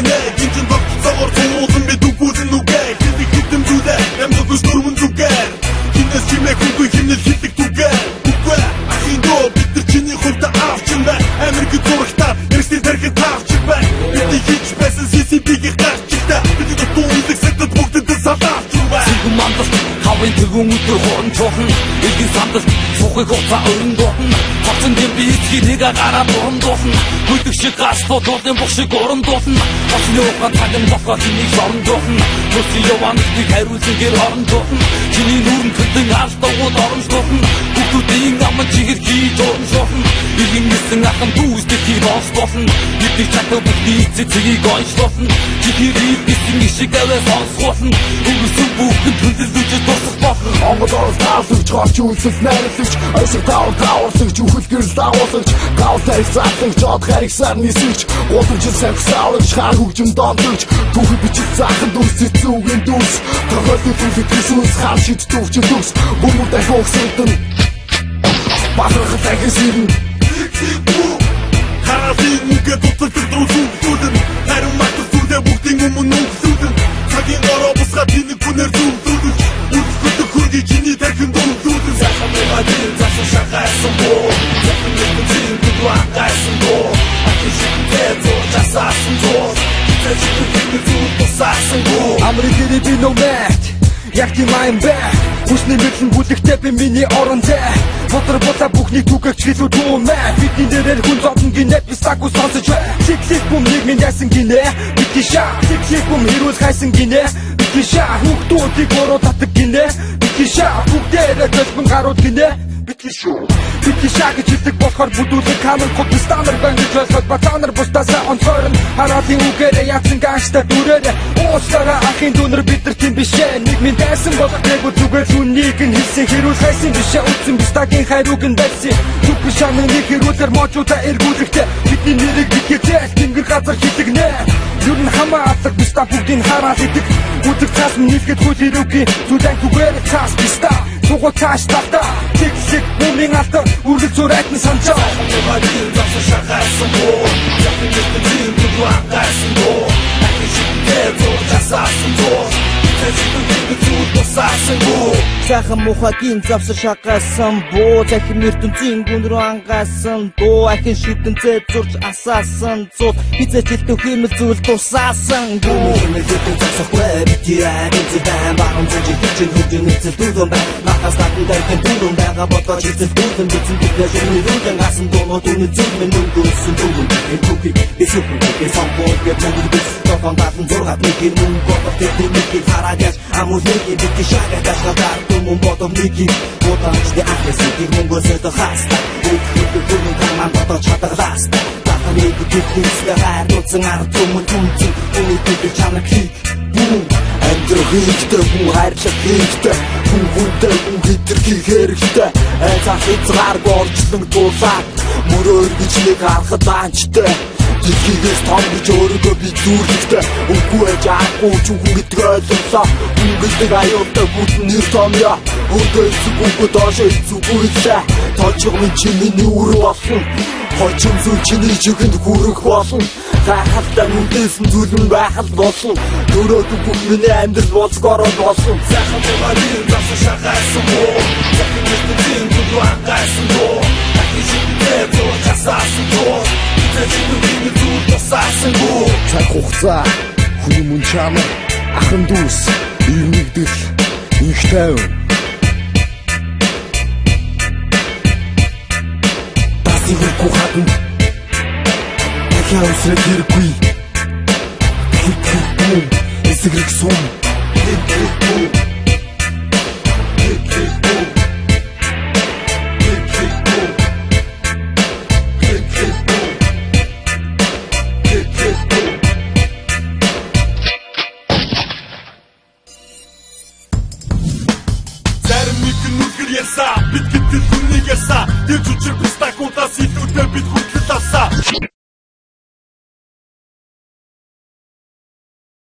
гэнэ гинжин бак цагаар цуулсан би дүгүүлэн нүгэ хитэн зүдэ ямд бүс дөрмөн зүгээр хинэс чимээ хүнгүй хинэл хитэг түгээр үгүй ахин доо бид чиний хувьд авчин бай Америк зурагтаа эрсдэл тархи таарч бай бид хич байсан CCP-ийн гарчтай бид дутуудаг сэтэд бүгдэд салаач бай мандас хавын тэгүн өдөр хорон чохон элгийн сандас сухыг хуцаа өрн дохон хацсан дэм би эцгийг гараа борон дохон хүйтэг шиг гаш тодорын бүх шиг орон дохон хацны ухаан тагын бохоо чиний орон дохон төсөө явааныг хариулсан гэр орон дохон чиний нүүрэн тэлэн алдагууд орон дохон бүгдийн аман чигэр хийж орон дохон илгийн нэсэн ахын дүүстэй тийм оос дохон бидний чатаа бүгдийн эцгийг гонш дохон чихэр ирсэн шиг аваа сонсгохон өнгөрсөн бүгд төлөвлөж тусах болно Омодоос таасагч гарч үлсэх найрлагч Айсаг тааварсагч үхэлгэр лавсагч Гаустай цаасагч од харигсаар нисэгч Гутамж сахсаалагч хар хөгжим донтогч Түүхий бичиг цаахан дүрс цэцүүгийн дүрс Тохиолдол түүхий Иесус хар шид төвч дүрс Бүмүр дахин өгсөдөн Бахархал дахин сэрнэ Харасын үгээ дуталтар дөрөвдөн Харин матар сүрдэ бүгдийн өмнө үгсүүдэн Цагийн ороо бусгаад тэнэг хүнээр зүвдүүдэн Үдсгүдэ хөргий чиний тархин дөрөвдүүдэн Сайхан мэгадин засан шахайсан боо Сайхан мэгадин күдуан гайсан боо Ахин шикдээ зор жасаасан зор Тэчиг хүнээр зүвд тусаасан боо Америкэри би номэт Яг тийм айн бэ Хүсний мэдлэн бүлэгтэй би миний орон зэ Ботор бота бүхний түгэгч хэлүү дүүмэ Бидний нэрээр хүн зовдон гинэ Бистаку сонсож бай Сиксик бум нэгмийн ясан гинэ Бити ша Сиксик бум хэрүүл хайсан гинэ Бити ша Хүүхдүүдийг ороо татдаг гинэ Бити ша Бүгдээрээ төлбөн гарууд гинэ Бити ша гэж хэлдэг болохоор бүдүүлэг камер гот стандар байна гэж ойлгоод батанар бустасаа онцорн Хараатын үгээрээ яатсан ганштай дүрээрээ Уусараа ахын дүүнэр бид нар тийм бишээ Нийгмийн дайсан болох дээгүү зүгээр зүнийг нь хэлсэн хэрүүл хайсан бишээ Үтсэн бистагийн хайрууг нь байсан Түпэн шаны нэг хэрүүлэр мочуудаа эргүүлэхтэй Бидний нэрийг битгэжээ тэнгэр газар хитэгнэ Юр нь хамаа алдаг биста бүгдийг хараад идэг Үдэг цаас нийлгээд хөл хэрүүгийн зүлэн түгээр цаас биста Сугу цааш тавта Тиксик бумын алтар үргэлж зурайтан санчаа Мэгадин засан шахайсан боо Яхин мэгадин күдуан гайсан боо Ахин шикдээ зор жасаасан боо Сайхан мухагийн завсар шахайсан боо Захин ертөнцийн гүн рүү ангасан боо Ахин шидэн зэд зурж асаасан зууд Хизээч хэлтэн хэмэл зүйл тусаасан боо Хэмэлтэн засахгүй бити айн зэдэн Багам зэнжи хичин хөгжин эцэл дүүдэн бай Нахас татан дайхэн дүүдэн байгаа бодож эцэл дүүдэн Бицэн дүүдэн жирний дүүдэн Асан дүүнод үнэ зүгмэн нүнгөөсөн дүүдэн Энэ түүхий бисүүхэн түүхий самбол гэж чангэр бис Тохон татан зургат нэгin мөн готов тэтгэн нэгin хараад яш Амул нэгin бити шагат ашгатар Түмэн бодов нэгin Бодамчды ахяс нэгin мөнгөөсөдө хаста Үхэлтэн түмэн таман бодож хатагласта Нэг тэтгэнсгээ хайрлуулсан ард түмэн түмцэн Үнэтгэл чанаг хийх бүүн Амьдрах хэрэгтэй хүн хайрлах хэрэгтэй Хүн хүнтэй хүн хэтэрхий хэрэгтэй Айцах хязгааргүй орчлон дуулаад Мөрөөр гэж нэг харахад лаанчтай Дэлхийгээс том гэж өөрийгөө би дүүрлэхтэй Үгүй ээж аахгүй ч хүн гэдгээ ойлгослоо Хүн гэдэг аюултай бүтэн нэр томьёо Өөргөө эсэхгүй доошоо эцүүгүй илээ Толчго минь чи миний үр болсон Хочим зүй чиний жигэнд хүрэх болсон Гайхалтай нүдээс нь зүлэн байхал болсон Төрөөдөг бүх миний амьдрал болцгороо болсон Сайхан мэгадин засан шахайсан боо Захин мэгадин күдуан гайсан боо Ахин шикдээ зор жасаасан боо Цаг хугацаа хүний мөн чанар ахын дүүс ирнэгдэл их тайван Таси хөрөхгүй хатан дахиад үсрэх хэрэггүй Хикхикбүүм эсгэрэг сум Хикхикбүүм Бид гэдэг хүнийг ясаа тэр чүчир бистакуудаас илүүтэй бид